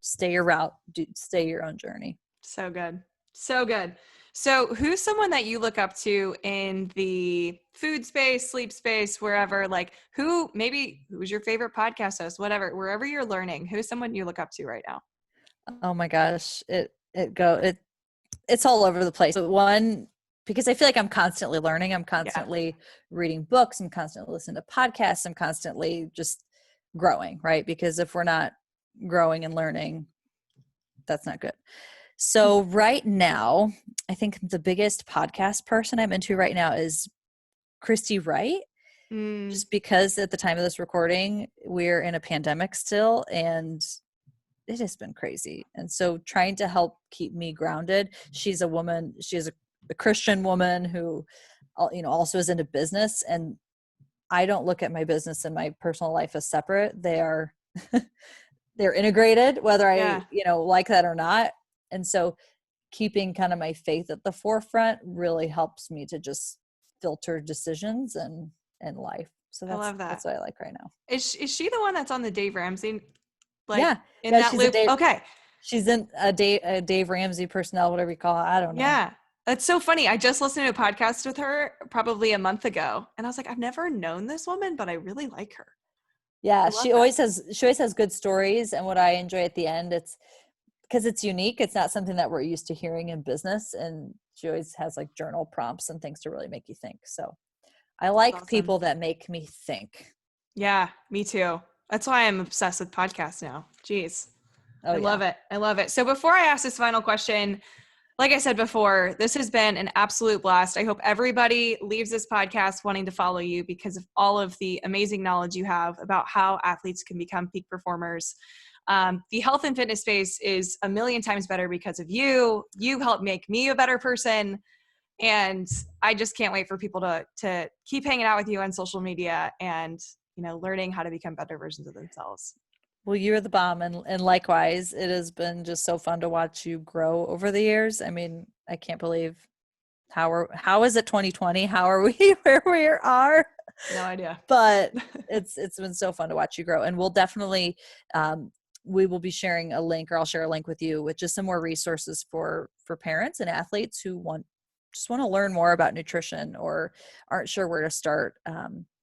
stay your route, stay your own journey. So good. So good. So who's someone that you look up to in the food space, sleep space, wherever, like who's your favorite podcast host, whatever, wherever you're learning, who's someone you look up to right now? Oh my gosh. It's all over the place. But one, because I feel like I'm constantly learning. I'm constantly reading books. I'm constantly listening to podcasts. I'm constantly just growing, right? Because if we're not growing and learning, that's not good. So right now, I think the biggest podcast person I'm into right now is Christy Wright. Just because at the time of this recording, we're in a pandemic still, and it has been crazy. And so trying to help keep me grounded. She's a woman, she is a Christian woman who, also is into business. And I don't look at my business and my personal life as separate. They are, they're integrated, whether I, Yeah. like that or not. And so keeping kind of my faith at the forefront really helps me to just filter decisions and life. So I that's love that. what I like right now. Is she the one that's on the Dave Ramsey, like Yeah. in Yeah. that loop? Okay. She's in a Dave Ramsey personnel, whatever you call it. I don't know. Yeah. That's so funny. I just listened to a podcast with her probably a month ago, and I was like, I've never known this woman, but I really like her. Yeah. I love that. She always has good stories. And what I enjoy at the end, it's because it's unique. It's not something that we're used to hearing in business. And she always has like journal prompts and things to really make you think. So I That's like awesome. people that make me think. Yeah, me too. That's why I'm obsessed with podcasts now. Jeez. Oh I yeah. love it. I love it. So before I ask this final question, like I said before, this has been an absolute blast. I hope everybody leaves this podcast wanting to follow you because of all of the amazing knowledge you have about how athletes can become peak performers. The health and fitness space is a million times better because of you. You helped make me a better person. And I just can't wait for people to keep hanging out with you on social media and, learning how to become better versions of themselves. Well, you're the bomb. And likewise, it has been just so fun to watch you grow over the years. I mean, I can't believe how is it 2020? How are we where we are? No idea. But it's been so fun to watch you grow. And we'll definitely, we will be sharing a link, or I'll share a link with you with just some more resources for parents and athletes who want to learn more about nutrition or aren't sure where to start.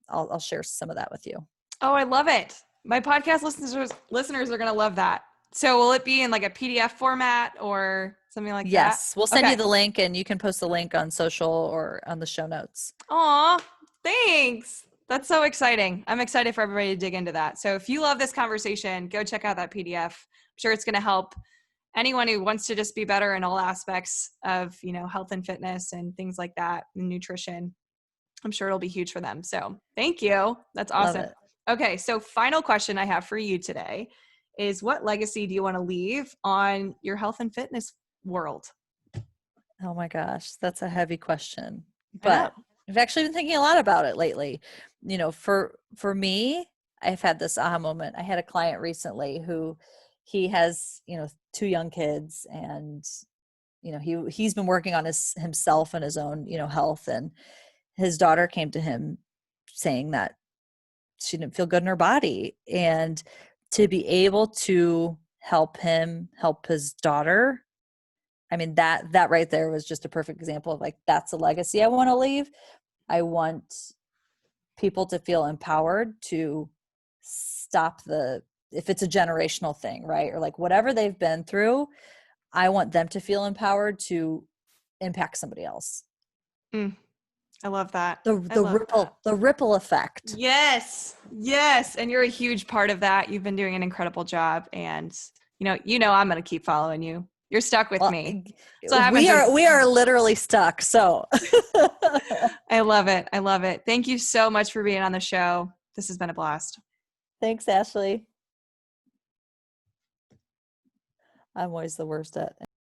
I'll share some of that with you. Oh, I love it. My podcast listeners are going to love that. So will it be in like a PDF format or something like that? Yes, we'll send Okay. you the link, and you can post the link on social or on the show notes. Aw, thanks. That's so exciting. I'm excited for everybody to dig into that. So if you love this conversation, go check out that PDF. I'm sure it's going to help anyone who wants to just be better in all aspects of, health and fitness and things like that, and nutrition. I'm sure it'll be huge for them. So thank you. That's awesome. Love it. Okay. So final question I have for you today is, what legacy do you want to leave on your health and fitness world? Oh my gosh, that's a heavy question. I know. But I've actually been thinking a lot about it lately. For me, I've had this aha moment. I had a client recently who he has, two young kids, and he's been working on himself and his own, helth, and his daughter came to him saying that she didn't feel good in her body, and to be able to help him help his daughter. I mean, that right there was just a perfect example of like, that's a legacy I want to leave. I want people to feel empowered to stop if it's a generational thing, right? Or like whatever they've been through, I want them to feel empowered to impact somebody else. I love that. The ripple effect. Yes. Yes. And you're a huge part of that. You've been doing an incredible job. And I'm going to keep following you. You're stuck with me. So we are literally stuck. So I love it. I love it. Thank you so much for being on the show. This has been a blast. Thanks, Ashley. I'm always the worst at